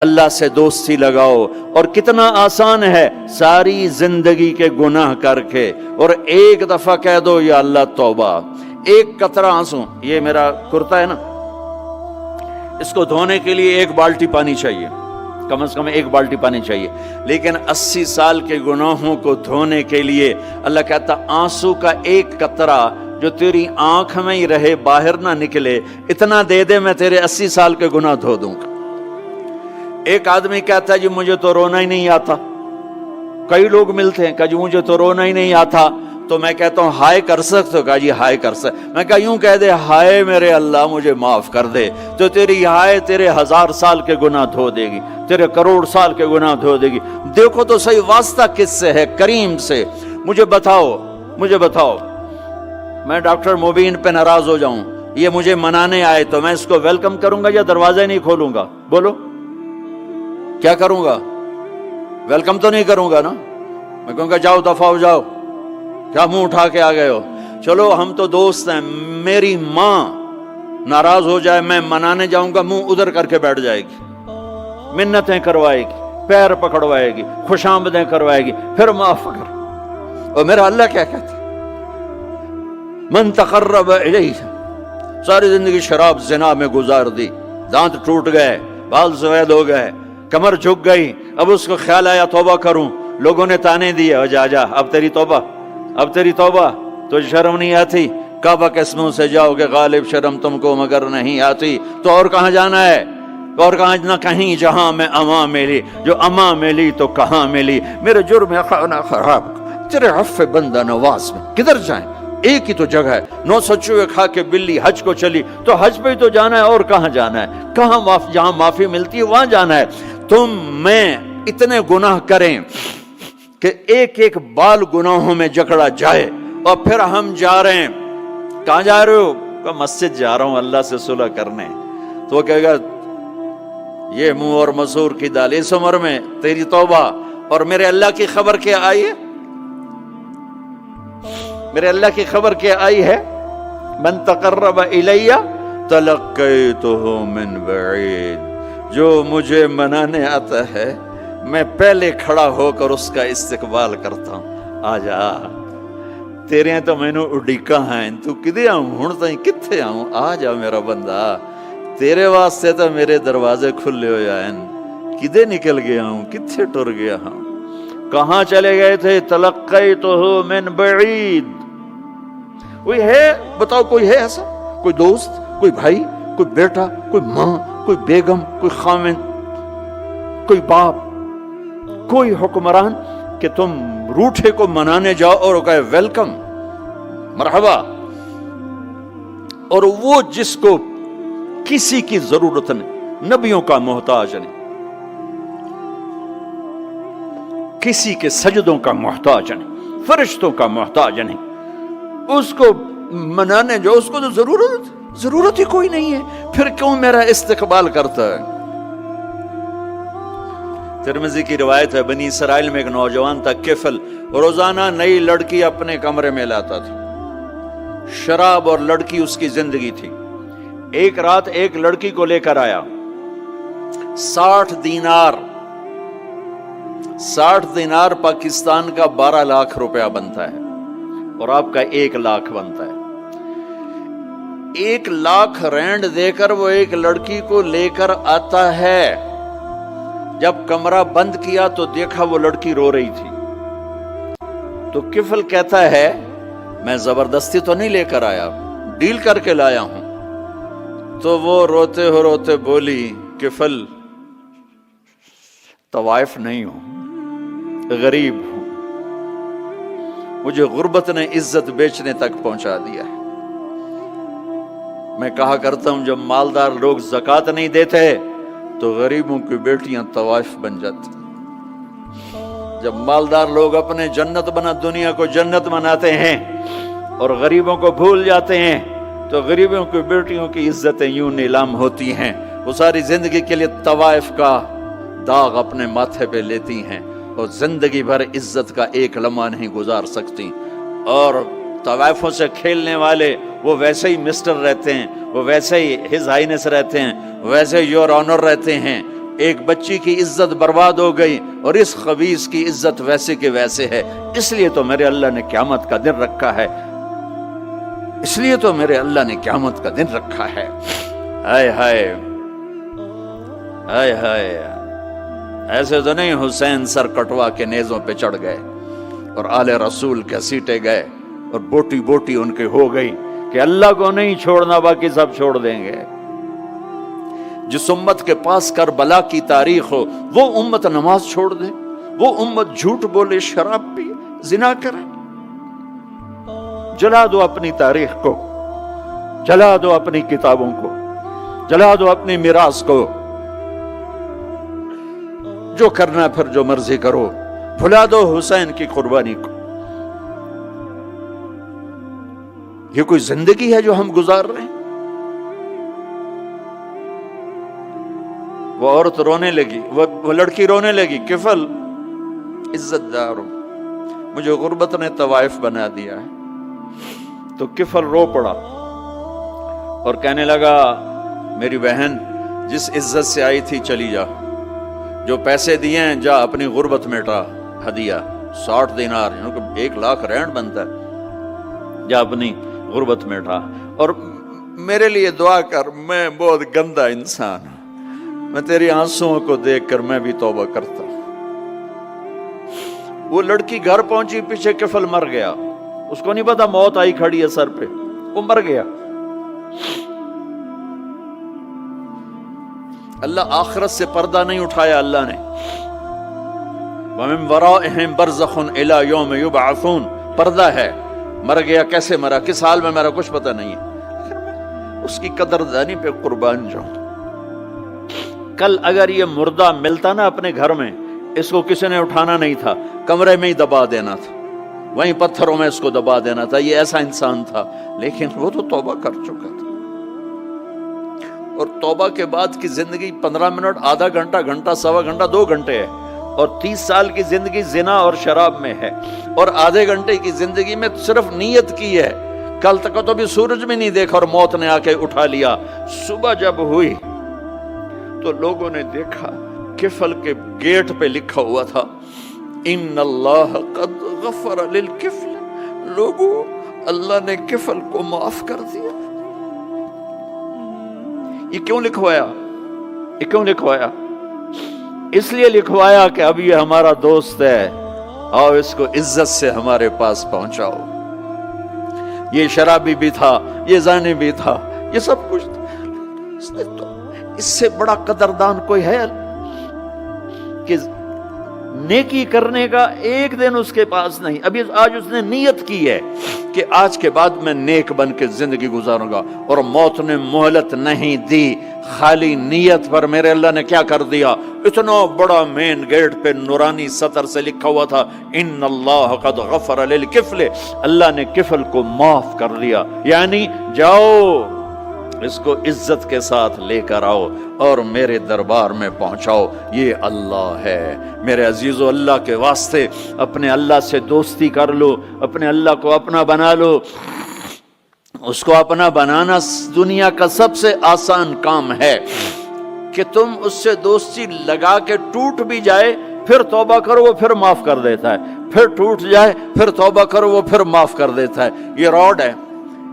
اللہ سے دوستی لگاؤ. اور کتنا آسان ہے ساری زندگی کے گناہ کر کے اور ایک دفعہ کہہ دو یا اللہ توبہ. ایک قطرہ آنسو، یہ میرا کرتا ہے نا، اس کو دھونے کے لیے 1 بالٹی پانی چاہیے، کم از کم 1 بالٹی پانی چاہیے. لیکن 80 سال کے گناہوں کو دھونے کے لیے اللہ کہتا آنسو کا 1 قطرہ جو تیری آنکھ میں ہی رہے، باہر نہ نکلے، اتنا دے دے میں تیرے 80 سال کے گناہ دھو دوں گا. ایک آدمی کہتا ہے جی مجھے تو رونا ہی نہیں آتا. کئی لوگ ملتے ہیں کہ جی مجھے تو رونا ہی نہیں آتا. تو میں کہتا ہوں ہائے کر سکتے ہو؟ کہا جی ہائے کر سکتے. میں کہا یوں کہہ دے ہائے میرے اللہ مجھے معاف کر دے، تو تیری ہائے تیرے 1000 سال کے گناہ دھو دے گی، تیرے کروڑ سال کے گناہ دھو دے گی. دیکھو تو صحیح واسطہ کس سے ہے؟ کریم سے. مجھے بتاؤ میں ڈاکٹر مبین پہ ناراض ہو جاؤں، یہ مجھے منانے آئے تو میں اس کو ویلکم کروں گا یا دروازہ نہیں کھولوں گا؟ بولو کیا کروں گا؟ ویلکم تو نہیں کروں گا نا. میں کہوں گا جاؤ دفعہ ہو جاؤ، کیا منہ اٹھا کے آ گئے ہو؟ چلو ہم تو دوست ہیں. میری ماں ناراض ہو جائے میں منانے جاؤں گا، منہ ادھر کر کے بیٹھ جائے گی، منتیں کروائے گی، پیر پکڑوائے گی، خوش آمدیں کروائے گی، پھر معاف کر. اور میرا اللہ کیا کہتا ہے؟ من تقرب الیہ. ساری زندگی شراب زنا میں گزار دی، دانت ٹوٹ گئے، بال سفید ہو گئے، کمر جھک گئی. اب اس کو خیال آیا توبہ کروں، لوگوں نے تانے دیے جا اب تیری توبہ تو شرم نہیں آتی؟ کعبہ کس منہ سے جاؤ گے غالب شرم تم کو مگر نہیں آتی. تو اور کہاں جانا ہے؟ اور کہاں نہ کہیں جہاں میں اماں ملی، جو اماں ملی تو کہاں ملی. میرے جرم خانہ خراب تیرے عفو بندہ نواز میں کدھر جائیں؟ ایک ہی تو جگہ ہے. 900 چوہے کھا کے بلی حج کو چلی، تو حج پہ ہی تو جانا ہے، اور کہاں جانا ہے؟ جہاں معافی ملتی ہے وہاں جانا ہے. تم میں اتنے گناہ کریں کہ ایک بال گناہوں میں جکڑا جائے، اور پھر ہم جا رہے ہیں. کہاں جا رہے ہو؟ کہ مسجد جا رہا ہوں اللہ سے صلح کرنے. تو وہ کہے گا یہ منہ اور مسور کی دال، اس عمر میں تیری توبہ. اور میرے اللہ کی خبر کیا آئی ہے؟ میرے اللہ کی خبر کیا آئی ہے؟ من تقرب الیہ تلقیتہ من بعید. جو مجھے منانے آتا ہے میں پہلے کھڑا ہو کر اس کا استقبال کرتا ہوں. آجا تیرے تو مینوں اڈیکا ہیں، تو کدے آؤں ہن تائیں کتھے آؤں؟ آجا میرا بندہ، تیرے واسطے تو میرے دروازے کھلے ہوئے ہیں. کدے نکل گیا ہوں، کتھے ٹر گیا ہوں، کہاں چلے گئے تھے؟ تلقیتہ من بعید. کوئی ہے بتاؤ، کوئی ہے ایسا؟ کوئی دوست، کوئی بھائی، کوئی بیٹا، کوئی ماں، کوئی بیگم، کوئی خامن، کوئی باپ، کوئی حکمران کہ تم روٹھے کو منانے جاؤ اور وہ کہے ویلکم مرحبا؟ اور وہ جس کو کسی کی ضرورت نہیں، نبیوں کا محتاج نہیں، کسی کے سجدوں کا محتاج نہیں، فرشتوں کا محتاج نہیں، اس کو منانے جو اس کو تو ضرورت ہی کوئی نہیں ہے، پھر کیوں میرا استقبال کرتا ہے؟ ترمذی کی روایت ہے، بنی اسرائیل میں ایک نوجوان تھا کفل، روزانہ نئی لڑکی اپنے کمرے میں لاتا تھا. شراب اور لڑکی اس کی زندگی تھی. ایک رات ایک لڑکی کو لے کر آیا. 60 دینار پاکستان کا 12 لاکھ روپیہ بنتا ہے، اور آپ کا 1 لاکھ بنتا ہے. 1 لاکھ رینڈ دے کر وہ ایک لڑکی کو لے کر آتا ہے. جب کمرہ بند کیا تو دیکھا وہ لڑکی رو رہی تھی. تو کفل کہتا ہے میں زبردستی تو نہیں لے کر آیا، ڈیل کر کے لایا ہوں. تو وہ روتے بولی کفل طوائف نہیں ہوں، غریب ہوں، مجھے غربت نے عزت بیچنے تک پہنچا دیا ہے. میں کہا کرتا ہوں جب مالدار لوگ زکوٰۃ نہیں دیتے تو غریبوں کی بیٹیاں طوائف بن جاتی. جب مالدار لوگ اپنے جنت بنا دنیا کو جنت بناتے ہیں اور غریبوں کو بھول جاتے ہیں تو غریبوں کی بیٹیوں کی عزتیں یوں نیلام ہوتی ہیں. وہ ساری زندگی کے لیے طوائف کا داغ اپنے ماتھے پہ لیتی ہیں اور زندگی بھر عزت کا ایک لمحہ نہیں گزار سکتی. اور طوائفوں سے کھیلنے والے وہ ویسے ہی مسٹر رہتے ہیں، وہ ویسے ہی ہز ہائنس رہتے ہیں، ویسے یور آنر رہتے ہیں. ایک بچی کی عزت برباد ہو گئی اور اس خبیث کی عزت ویسے کے ویسے ہے، اس لیے تو میرے اللہ نے قیامت کا دن رکھا ہے، اس لیے تو میرے اللہ نے قیامت کا دن رکھا ہے۔ ہائے ہائے ہائے ہائے، ایسے تو نہیں حسین سر کٹوا کے نیزوں پہ چڑھ گئے اور آل رسول کے سیٹے گئے اور بوٹی بوٹی ان کے ہو گئی کہ اللہ کو نہیں چھوڑنا باقی سب چھوڑ دیں گے۔ جس امت کے پاس کربلا کی تاریخ ہو وہ امت نماز چھوڑ دے، وہ امت جھوٹ بولے، شراب پی، زنا کرے۔ جلا دو اپنی تاریخ کو، جلا دو اپنی کتابوں کو، جلا دو اپنی میراث کو، جو کرنا پھر جو مرضی کرو، بھلا دو حسین کی قربانی کو۔ یہ کوئی زندگی ہے جو ہم گزار رہے ہیں؟ وہ عورت رونے لگی، وہ لڑکی رونے لگی، کفل عزت دار ہوں، مجھے غربت نے طوائف بنا دیا ہے۔ تو کفل رو پڑا اور کہنے لگا میری بہن جس عزت سے آئی تھی چلی جا، جو پیسے دیے ہیں جا اپنی غربت مٹا، ہدیہ 60 دینار، 1 لاکھ رینڈ بنتا ہے، جا اپنی غربت مٹا اور میرے لیے دعا کر، میں بہت گندا انسان ہوں، میں تیری آنسوؤں کو دیکھ کر میں بھی توبہ کرتا ہوں۔ وہ لڑکی گھر پہنچی، پیچھے کفل مر گیا، اس کو نہیں پتا موت آئی کھڑی ہے سر پہ، وہ مر گیا۔ اللہ آخرت سے پردہ نہیں اٹھایا اللہ نے۔ وَمِن وَرَائِهِمْ بَرْزَخٌ إِلَى يَوْمِ يُبْعَثُونَ، پردہ ہے، مر گیا، کیسے مرا، کس حال میں مرا، کچھ پتہ نہیں ہے، اس کی قدردانی پہ قربان جاؤں۔ کل اگر یہ مردہ ملتا نا اپنے گھر میں، اس کو کسی نے اٹھانا نہیں تھا، کمرے میں ہی دبا دینا تھا، وہیں پتھروں میں اس کو دبا دینا تھا، یہ ایسا انسان تھا، لیکن وہ تو توبہ کر چکا تھا۔ اور توبہ کے بعد کی زندگی 15 منٹ، آدھا گھنٹہ، گھنٹہ، سوا گھنٹہ، 2 گھنٹے ہے، اور 30 سال کی زندگی زنا اور شراب میں ہے، اور آدھے گھنٹے کی زندگی میں صرف نیت کی ہے۔ کل تک تو بھی سورج میں نہیں دیکھا اور موت نے آ کے اٹھا لیا۔ صبح جب ہوئی تو لوگوں نے دیکھا کفل کے گیٹ پہ لکھا ہوا تھا ان اللہ قد غفر للکفل، لوگوں اللہ نے کفل کو معاف کر دیا۔ یہ کیوں لکھوایا؟ یہ کیوں لکھوایا؟ اس لیے لکھوایا کہ اب یہ ہمارا دوست ہے، آؤ اس کو عزت سے ہمارے پاس پہنچاؤ۔ یہ شرابی بھی تھا، یہ زانی بھی تھا، یہ سب کچھ تھا۔ اس سے بڑا قدردان کوئی ہے کہ نیکی کرنے کا ایک دن اس کے پاس نہیں؟ ابھی آج اس نے نیت کی ہے کہ آج کے بعد میں نیک بن کے زندگی گزاروں گا، اور موت نے مہلت نہیں دی، خالی نیت پر میرے اللہ نے کیا کر دیا، اتنا بڑا مین گیٹ پہ نورانی سطر سے لکھا ہوا تھا ان اللہ قد غفر للکفل، اللہ نے کفل کو معاف کر دیا، یعنی جاؤ اس کو عزت کے ساتھ لے کر آؤ اور میرے دربار میں پہنچاؤ، یہ اللہ ہے۔ میرے عزیزو، اللہ کے واسطے اپنے اللہ سے دوستی کر لو، اپنے اللہ کو اپنا بنا لو۔ اس کو اپنا بنانا دنیا کا سب سے آسان کام ہے کہ تم اس سے دوستی لگا کے ٹوٹ بھی جائے پھر توبہ کرو وہ پھر معاف کر دیتا ہے، پھر ٹوٹ جائے پھر توبہ کرو وہ پھر معاف کر دیتا ہے۔ یہ راڈ ہے،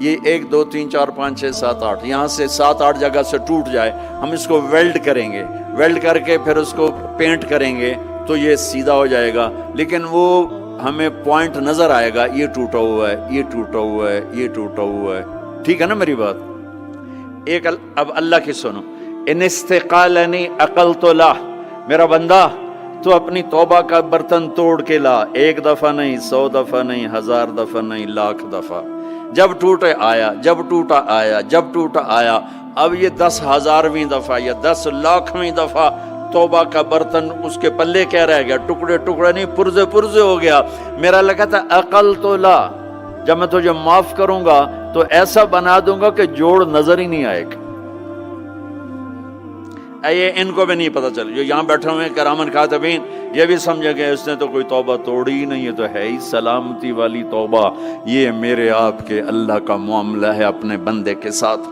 یہ 1 2 3 4 5 6 7 8 یہاں سے 7 8 جگہ سے ٹوٹ جائے، ہم اس کو ویلڈ کریں گے، ویلڈ کر کے پھر اس کو پینٹ کریں گے تو یہ سیدھا ہو جائے گا، لیکن وہ ہمیں پوائنٹ نظر آئے گا، یہ ٹوٹا ہوا ہے، یہ ٹوٹا ہوا ہے، یہ ٹوٹا ہوا ہے۔ ٹھیک ہے نا میری بات؟ ایک اب اللہ کی سنو، ان استقالنی عقلت لا، میرا بندہ تو اپنی توبہ کا برتن توڑ کے لا، 1 دفعہ نہیں، 100 دفعہ نہیں، 1000 دفعہ نہیں، 1,00,000 دفعہ، جب ٹوٹے آیا، جب ٹوٹا آیا، جب ٹوٹا آیا۔ اب یہ 10,000ویں دفعہ یا 10,00,000ویں دفعہ توبہ کا برتن اس کے پلے کیا رہ گیا؟ ٹکڑے ٹکڑے نہیں، پرزے پرزے ہو گیا۔ میرا لگا تھا عقل تو لا، جب میں تجھے معاف کروں گا تو ایسا بنا دوں گا کہ جوڑ نظر ہی نہیں آئے گا۔ یہ ان کو بھی نہیں پتا چل، جو یہاں بیٹھے ہوئے کرامن کاتبین، یہ بھی سمجھے گئے اس نے تو کوئی توبہ توڑی ہی نہیں، یہ تو ہے ہی سلامتی والی توبہ۔ یہ میرے آپ کے اللہ کا معاملہ ہے اپنے بندے کے ساتھ۔